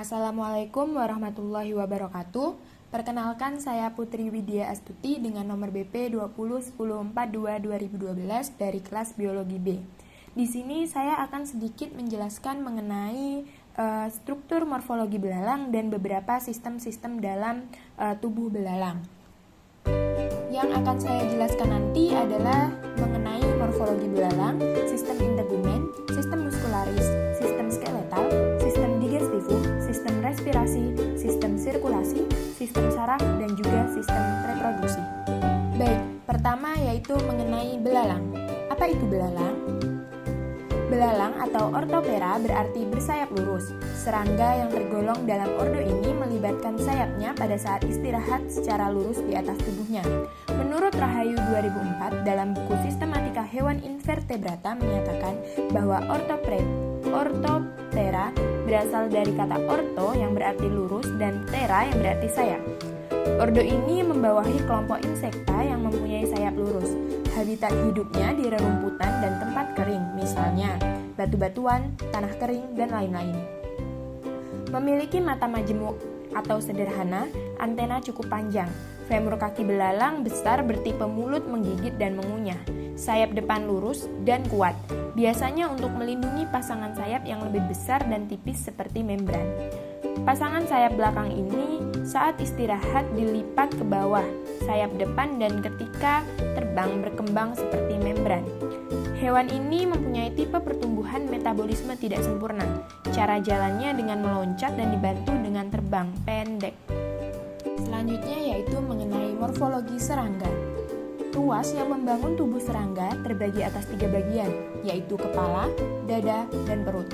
Assalamualaikum warahmatullahi wabarakatuh. Perkenalkan, saya Putri Widya Astuti dengan nomor BP 201042-2012 dari kelas Biologi B. Di sini saya akan sedikit menjelaskan mengenai struktur morfologi belalang dan beberapa sistem-sistem dalam tubuh belalang. Yang akan saya jelaskan nanti adalah mengenai morfologi belalang, sistem integumen, sistem muskularis, sistem skeletal, sistem digestifum, sistem respirasi, sistem sirkulasi, sistem saraf, dan juga sistem reproduksi. Baik, pertama yaitu mengenai belalang. Apa itu belalang? Belalang atau Orthoptera berarti bersayap lurus. Serangga yang tergolong dalam ordo ini melibatkan sayapnya pada saat istirahat secara lurus di atas tubuhnya. Menurut Rahayu 2004 dalam buku Sistematika Hewan Invertebrata menyatakan bahwa Orthoptera berasal dari kata ortho yang berarti lurus dan ptera yang berarti sayap. Ordo ini membawahi kelompok insekta yang mempunyai sayap lurus. Habitat hidupnya di rerumputan dan tempat kering, misalnya batu-batuan, tanah kering, dan lain-lain. Memiliki mata majemuk atau sederhana, antena cukup panjang. Femur kaki belalang besar bertipe mulut menggigit dan mengunyah. Sayap depan lurus dan kuat, biasanya untuk melindungi pasangan sayap yang lebih besar dan tipis seperti membran. Pasangan sayap belakang ini saat istirahat dilipat ke bawah sayap depan dan ketika terbang berkembang seperti membran. Hewan ini mempunyai tipe pertumbuhan metabolisme tidak sempurna. Cara jalannya dengan meloncat dan dibantu dengan terbang pendek. Selanjutnya yaitu mengenai morfologi serangga. Ruas yang membangun tubuh serangga terbagi atas 3 bagian, yaitu kepala, dada, dan perut.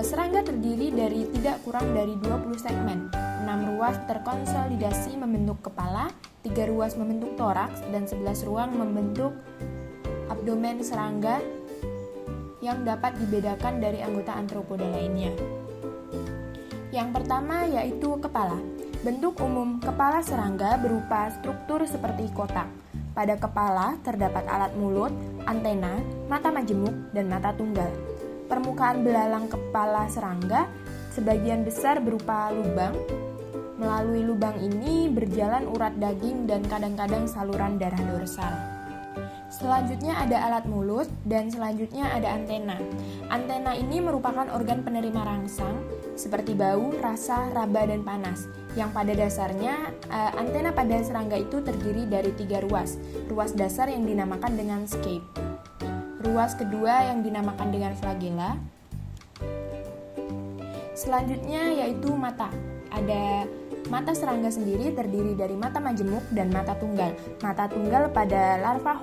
Serangga terdiri dari tidak kurang dari 20 segmen. 6 ruas terkonsolidasi membentuk kepala, 3 ruas membentuk toraks, dan 11 ruang membentuk abdomen serangga yang dapat dibedakan dari anggota arthropoda lainnya. Yang pertama yaitu kepala. Bentuk umum kepala serangga berupa struktur seperti kotak. Pada kepala terdapat alat mulut, antena, mata majemuk, dan mata tunggal. Permukaan belalang kepala serangga sebagian besar berupa lubang. Melalui lubang ini berjalan urat daging dan kadang-kadang saluran darah dorsal. Selanjutnya ada alat mulut dan selanjutnya ada antena. Antena ini merupakan organ penerima rangsang seperti bau, rasa, raba, dan panas. Yang pada dasarnya antena pada serangga itu terdiri dari 3 ruas. Ruas dasar yang dinamakan dengan scape. Ruas kedua yang dinamakan dengan flagella. Selanjutnya yaitu mata. Ada mata serangga sendiri terdiri dari mata majemuk dan mata tunggal. Mata tunggal pada larva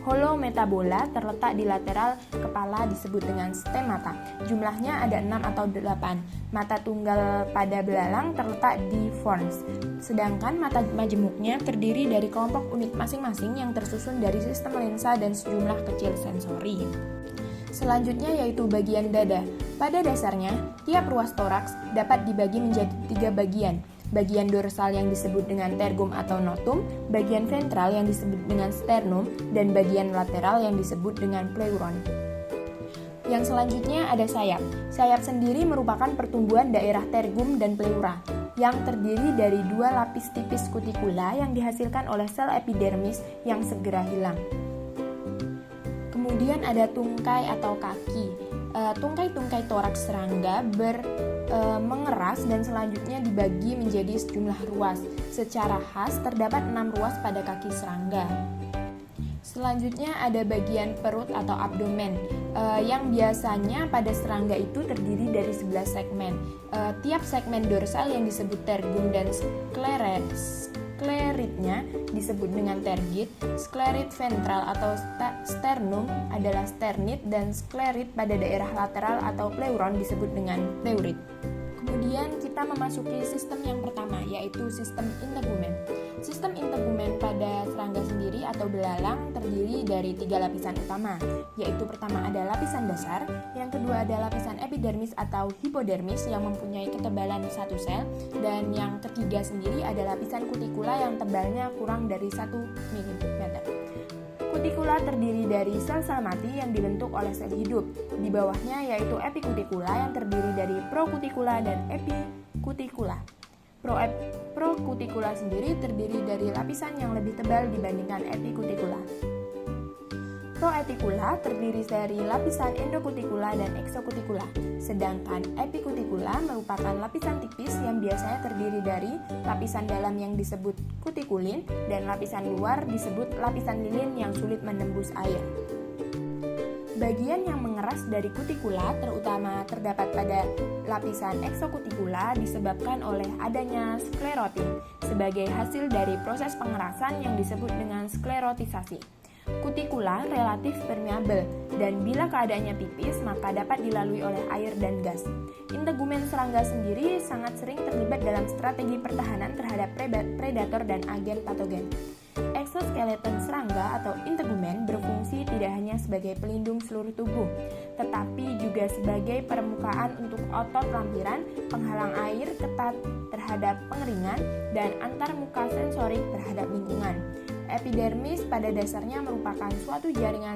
holometabola terletak di lateral kepala disebut dengan stem mata. Jumlahnya ada 6 atau 8. Mata tunggal pada belalang terletak di forns. Sedangkan mata majemuknya terdiri dari kelompok unit masing-masing yang tersusun dari sistem lensa dan sejumlah kecil sensori. Selanjutnya yaitu bagian dada. Pada dasarnya, tiap ruas toraks dapat dibagi menjadi 3 bagian. Bagian dorsal yang disebut dengan tergum atau notum, bagian ventral yang disebut dengan sternum, dan bagian lateral yang disebut dengan pleuron. Yang selanjutnya ada sayap. Sayap sendiri merupakan pertumbuhan daerah tergum dan pleura, yang terdiri dari 2 lapis tipis kutikula yang dihasilkan oleh sel epidermis yang segera hilang. Kemudian ada tungkai atau kaki. Tungkai-tungkai toraks serangga mengeras dan selanjutnya dibagi menjadi sejumlah ruas. Secara khas terdapat 6 ruas pada kaki serangga. Selanjutnya ada bagian perut atau abdomen yang biasanya pada serangga itu terdiri dari 11 segmen. Tiap segmen dorsal yang disebut tergum dan skleritnya disebut dengan tergit. Sklerit ventral atau sternum adalah sternit dan sklerit pada daerah lateral atau pleuron disebut dengan pleurit. Kemudian kita memasuki sistem yang pertama yaitu sistem integumen. Sistem integumen pada serangga sendiri atau belalang terdiri dari 3 lapisan utama, yaitu pertama ada lapisan dasar, yang kedua ada lapisan epidermis atau hipodermis yang mempunyai ketebalan 1 sel, dan yang ketiga sendiri ada lapisan kutikula yang tebalnya kurang dari 1 mm. Kutikula terdiri dari sel-sel mati yang dibentuk oleh sel hidup. Di bawahnya yaitu epikutikula yang terdiri dari prokutikula dan epikutikula. Prokutikula sendiri terdiri dari lapisan yang lebih tebal dibandingkan epikutikula. Proetikula terdiri dari lapisan endokutikula dan eksokutikula, sedangkan epikutikula merupakan lapisan tipis yang biasanya terdiri dari lapisan dalam yang disebut kutikulin dan lapisan luar disebut lapisan lilin yang sulit menembus air. Bagian yang mengeras dari kutikula terutama terdapat pada lapisan eksokutikula disebabkan oleh adanya sklerotin sebagai hasil dari proses pengerasan yang disebut dengan sklerotisasi. Kutikula relatif permeabel dan bila keadaannya tipis maka dapat dilalui oleh air dan gas. Integumen serangga sendiri sangat sering terlibat dalam strategi pertahanan terhadap predator dan agen patogen. Eksoskeleton serangga atau integumen berfungsi tidak hanya sebagai pelindung seluruh tubuh, tetapi juga sebagai permukaan untuk otot lampiran, penghalang air ketat terhadap pengeringan, dan antarmuka sensorik terhadap lingkungan. Epidermis pada dasarnya merupakan suatu jaringan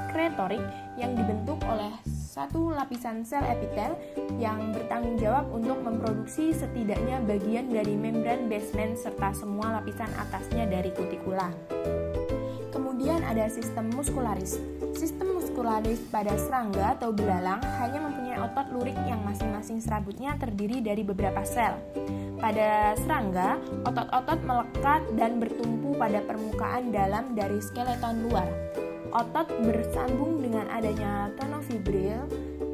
skretorik yang dibentuk oleh satu lapisan sel epitel yang bertanggung jawab untuk memproduksi setidaknya bagian dari membran basement serta semua lapisan atasnya dari kutikula. Kemudian ada sistem muskularis. Sistem muskularis pada serangga atau belalang hanya mempunyai otot lurik yang masing-masing serabutnya terdiri dari beberapa sel. Pada serangga, otot-otot melekat dan bertumpu pada permukaan dalam dari skeleton luar. Otot bersambung dengan adanya tonofibril.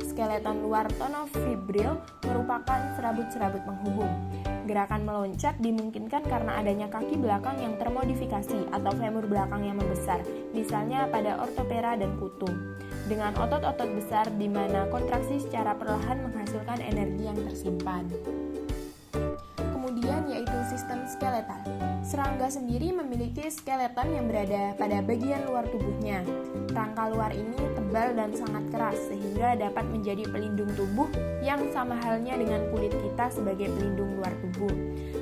Skeleton luar tonofibril merupakan serabut-serabut penghubung. Gerakan meloncat dimungkinkan karena adanya kaki belakang yang termodifikasi atau femur belakang yang membesar, misalnya pada ortopera dan kutu. Dengan otot-otot besar di mana kontraksi secara perlahan menghasilkan energi yang tersimpan. Kemudian yaitu sistem skeletal. Serangga sendiri memiliki skeleton yang berada pada bagian luar tubuhnya. Rangka luar ini tebal dan sangat keras sehingga dapat menjadi pelindung tubuh yang sama halnya dengan kulit kita sebagai pelindung luar tubuh.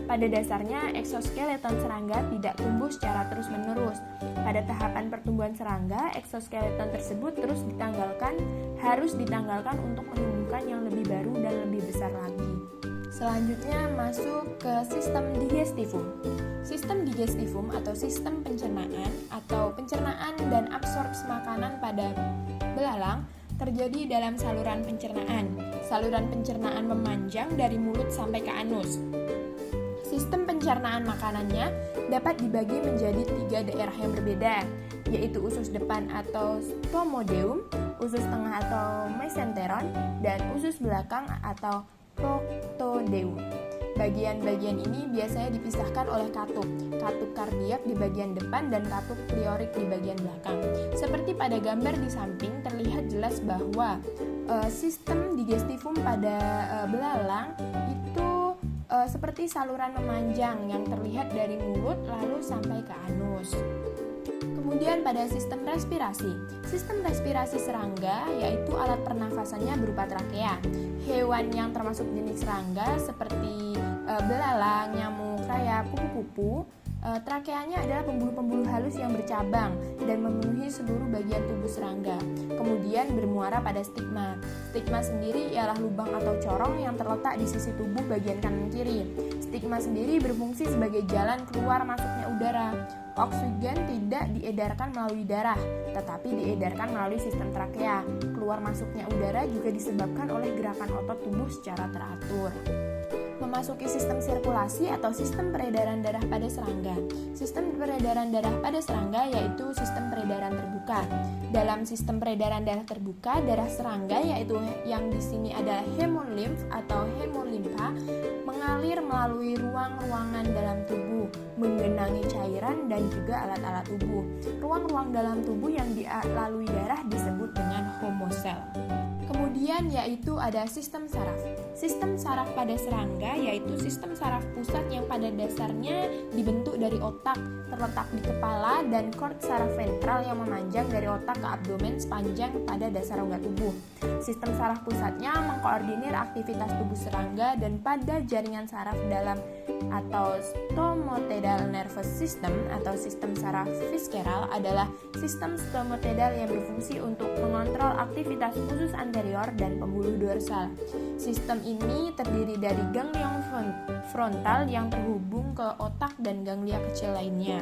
Pada dasarnya, eksoskeleton serangga tidak tumbuh secara terus-menerus. Pada tahapan pertumbuhan serangga, eksoskeleton tersebut harus ditanggalkan untuk menumbuhkan yang lebih baru dan lebih besar lagi. Selanjutnya masuk ke sistem digestivum. Sistem digestivum atau sistem pencernaan dan absorpsi makanan pada belalang terjadi dalam saluran pencernaan. Saluran pencernaan memanjang dari mulut sampai ke anus. Sistem pencernaan makanannya dapat dibagi menjadi 3 daerah yang berbeda, yaitu usus depan atau stomodeum, usus tengah atau mesenteron, dan usus belakang atau proctodeum. Bagian-bagian ini biasanya dipisahkan oleh katup kardiak di bagian depan dan katup pliorik di bagian belakang. Seperti pada gambar di samping terlihat jelas bahwa sistem digestivum pada belalang itu seperti saluran memanjang yang terlihat dari mulut lalu sampai ke anus. Kemudian pada sistem respirasi serangga yaitu alat pernafasannya berupa trakea. Hewan yang termasuk jenis serangga seperti belalang, nyamuk, rayap, kupu-kupu, trakeanya adalah pembuluh-pembuluh halus yang bercabang dan memenuhi seluruh bagian tubuh serangga. Kemudian bermuara pada stigma. Stigma sendiri ialah lubang atau corong yang terletak di sisi tubuh bagian kanan kiri. Stigma sendiri berfungsi sebagai jalan keluar masuknya udara. Oksigen tidak diedarkan melalui darah, tetapi diedarkan melalui sistem trakea. Keluar masuknya udara juga disebabkan oleh gerakan otot tubuh secara teratur. Memasuki sistem sirkulasi atau sistem peredaran darah pada serangga. Sistem peredaran darah pada serangga yaitu sistem peredaran terbuka. Dalam sistem peredaran darah terbuka, darah serangga yaitu yang di sini adalah hemolimf atau hemolimpa mengalir melalui ruang-ruangan dalam tubuh, menggenangi cairan dan juga alat-alat tubuh. Ruang-ruang dalam tubuh yang dilalui darah disebut dengan homosel. Kemudian Kemudian yaitu ada sistem saraf. Sistem saraf pada serangga yaitu sistem saraf pusat yang pada dasarnya dibentuk dari otak terletak di kepala dan kord saraf ventral yang memanjang dari otak ke abdomen sepanjang pada dasar rongga tubuh. Sistem saraf pusatnya mengkoordinir aktivitas tubuh serangga dan pada jaringan saraf dalam atau stomatoidal nervous system atau sistem saraf visceral adalah sistem stomatoidal yang berfungsi untuk mengontrol aktivitas usus anterior dan pembuluh dorsal. Sistem ini terdiri dari ganglion frontal yang terhubung ke otak dan ganglia kecil lainnya.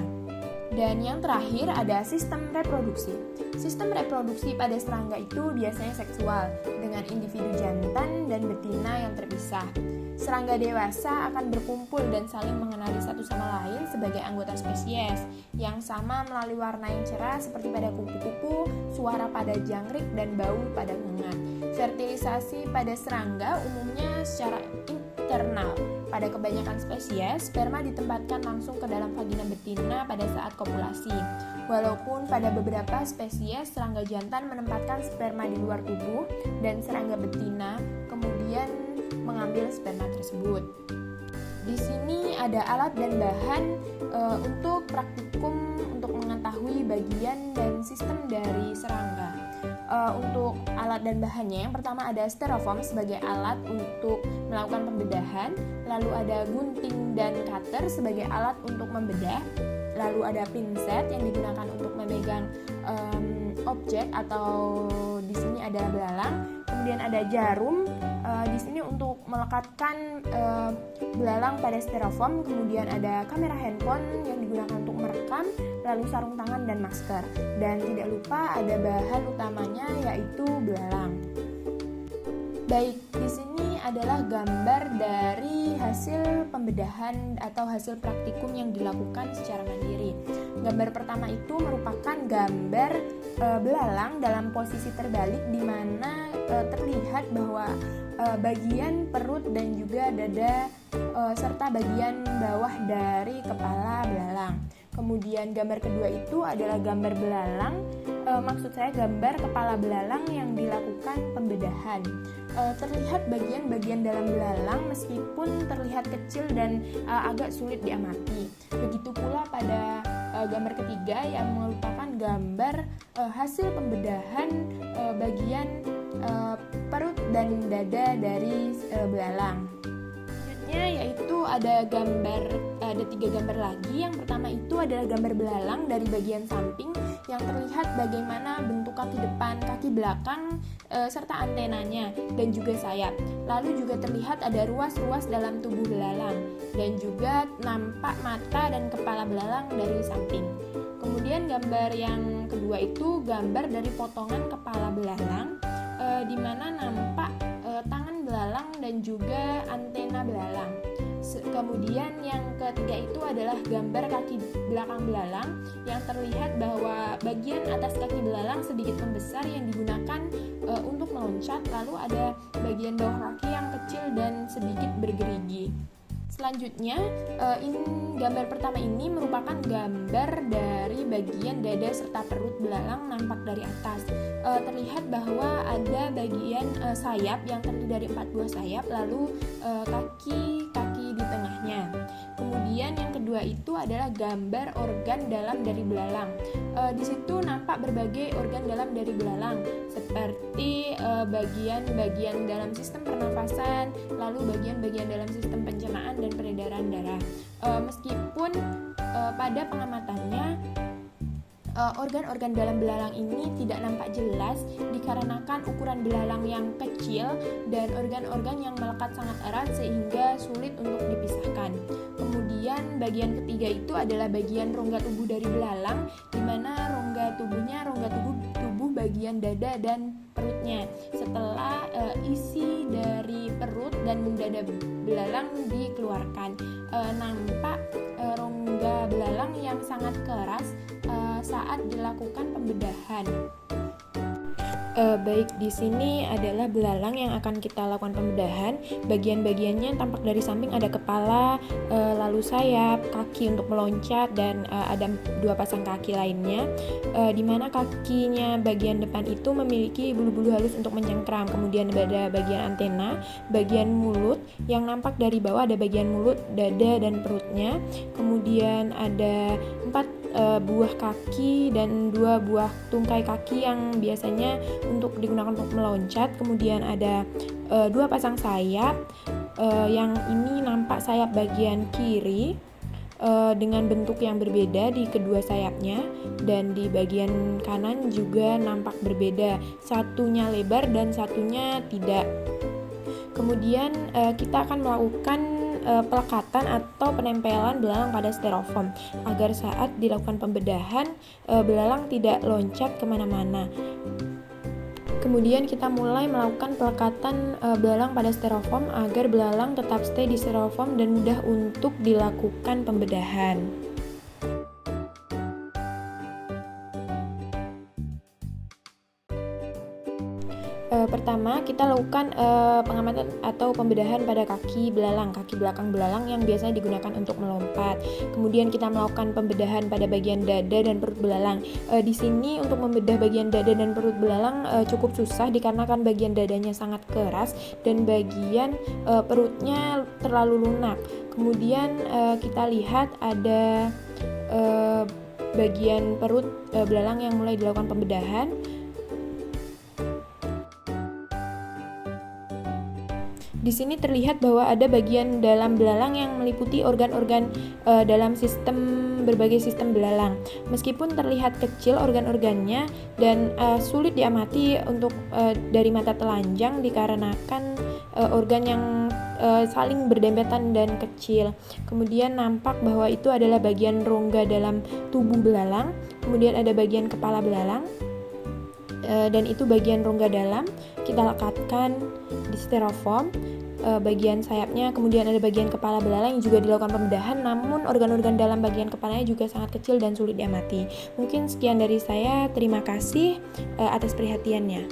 Dan yang terakhir ada sistem reproduksi. Sistem reproduksi pada serangga itu biasanya seksual dengan individu jantan dan betina yang terpisah. Serangga dewasa akan berkumpul dan saling mengenali satu sama lain sebagai anggota spesies yang sama melalui warna yang cerah seperti pada kupu-kupu, suara pada jangkrik, dan bau pada ngengat. Fertilisasi pada serangga umumnya secara internal. Pada kebanyakan spesies, sperma ditempatkan langsung ke dalam vagina betina pada saat kopulasi. Walaupun pada beberapa spesies, serangga jantan menempatkan sperma di luar tubuh dan serangga betina kemudian mengambil sperma tersebut. Di sini ada alat dan bahan untuk praktikum untuk mengetahui bagian dan sistem dari serangga. Untuk alat dan bahannya, yang pertama ada styrofoam sebagai alat untuk melakukan pembedahan, lalu ada gunting dan cutter sebagai alat untuk membedah, lalu ada pinset yang digunakan untuk memegang objek atau di sini ada belalang, kemudian ada jarum di sini untuk melekatkan belalang pada styrofoam, kemudian ada kamera handphone yang digunakan untuk merekam, lalu sarung tangan dan masker, dan tidak lupa ada bahan utamanya yaitu belalang. Baik, di sini adalah gambar dari hasil pembedahan atau hasil praktikum yang dilakukan secara mandiri. Gambar pertama itu merupakan gambar belalang dalam posisi terbalik di mana terlihat bahwa bagian perut dan juga dada serta bagian bawah dari kepala belalang. Kemudian gambar kedua itu adalah gambar belalang, maksud saya gambar kepala belalang yang dilakukan pembedahan. Terlihat bagian-bagian dalam belalang meskipun terlihat kecil dan agak sulit diamati. Begitu pula pada gambar ketiga yang merupakan gambar hasil pembedahan bagian perut dan dada dari belalang. Selanjutnya yaitu ada 3 gambar lagi. Yang pertama itu adalah gambar belalang dari bagian samping yang terlihat bagaimana bentuk kaki depan, kaki belakang, serta antenanya dan juga sayap. Lalu juga terlihat ada ruas-ruas dalam tubuh belalang dan juga nampak mata dan kepala belalang dari samping. Kemudian gambar yang kedua itu gambar dari potongan kepala belalang di mana nampak tangan belalang dan juga antena belalang. Kemudian yang ketiga itu adalah gambar kaki belakang belalang yang terlihat bahwa bagian atas kaki belalang sedikit membesar yang digunakan untuk meloncat, lalu ada bagian bawah kaki yang kecil dan sedikit bergerigi. Selanjutnya, gambar pertama ini merupakan gambar dari bagian dada serta perut belalang nampak dari atas. Terlihat bahwa ada bagian sayap yang terdiri dari 4 buah sayap, lalu kaki-kaki di tengahnya. Kemudian yang kedua itu adalah gambar organ dalam dari belalang. Di situ nampak berbagai organ dalam dari belalang, seperti bagian-bagian dalam sistem pernafasan, lalu bagian-bagian dalam sistem pencernaan dan peredaran darah. Meskipun pada pengamatannya organ-organ dalam belalang ini tidak nampak jelas dikarenakan ukuran belalang yang kecil dan organ-organ yang melekat sangat erat sehingga sulit untuk dipisahkan. Kemudian bagian ketiga itu adalah bagian rongga tubuh dari belalang, di mana rongga tubuh bagian dada dan perutnya. Setelah isi dari perut dan dada belalang dikeluarkan, nampak rongga belalang yang sangat keras saat dilakukan pembedahan. Baik, di sini adalah belalang yang akan kita lakukan pembedahan. Bagian-bagiannya tampak dari samping ada kepala, lalu sayap, kaki untuk meloncat, dan ada dua pasang kaki lainnya. Di mana kakinya bagian depan itu memiliki bulu-bulu halus untuk mencengkram. Kemudian ada bagian antena, bagian mulut yang nampak dari bawah ada bagian mulut, dada, dan perutnya. Kemudian ada 4 buah kaki dan 2 buah tungkai kaki yang biasanya untuk digunakan untuk meloncat. Kemudian ada 2 pasang sayap, yang ini nampak sayap bagian kiri dengan bentuk yang berbeda di kedua sayapnya, dan di bagian kanan juga nampak berbeda, satunya lebar dan satunya tidak. Kemudian kita akan melakukan pelekatan atau penempelan belalang pada styrofoam agar saat dilakukan pembedahan belalang tidak loncat kemana-mana. Kemudian kita mulai melakukan pelekatan belalang pada styrofoam agar belalang tetap stay di styrofoam dan mudah untuk dilakukan pembedahan. Pertama, kita lakukan pengamatan atau pembedahan pada kaki belakang belalang yang biasanya digunakan untuk melompat. Kemudian kita melakukan pembedahan pada bagian dada dan perut belalang. Di sini untuk membedah bagian dada dan perut belalang cukup susah dikarenakan bagian dadanya sangat keras dan bagian perutnya terlalu lunak. Kemudian kita lihat ada bagian perut belalang yang mulai dilakukan pembedahan. Di sini terlihat bahwa ada bagian dalam belalang yang meliputi organ-organ dalam berbagai sistem belalang. Meskipun terlihat kecil organ-organnya dan sulit diamati untuk dari mata telanjang dikarenakan organ yang saling berdempetan dan kecil. Kemudian nampak bahwa itu adalah bagian rongga dalam tubuh belalang. Kemudian ada bagian kepala belalang. Dan itu bagian rongga dalam kita lekatkan di styrofoam, bagian sayapnya, kemudian ada bagian kepala belalang yang juga dilakukan pembedahan, namun organ-organ dalam bagian kepalanya juga sangat kecil dan sulit diamati. Mungkin sekian dari saya, terima kasih atas perhatiannya.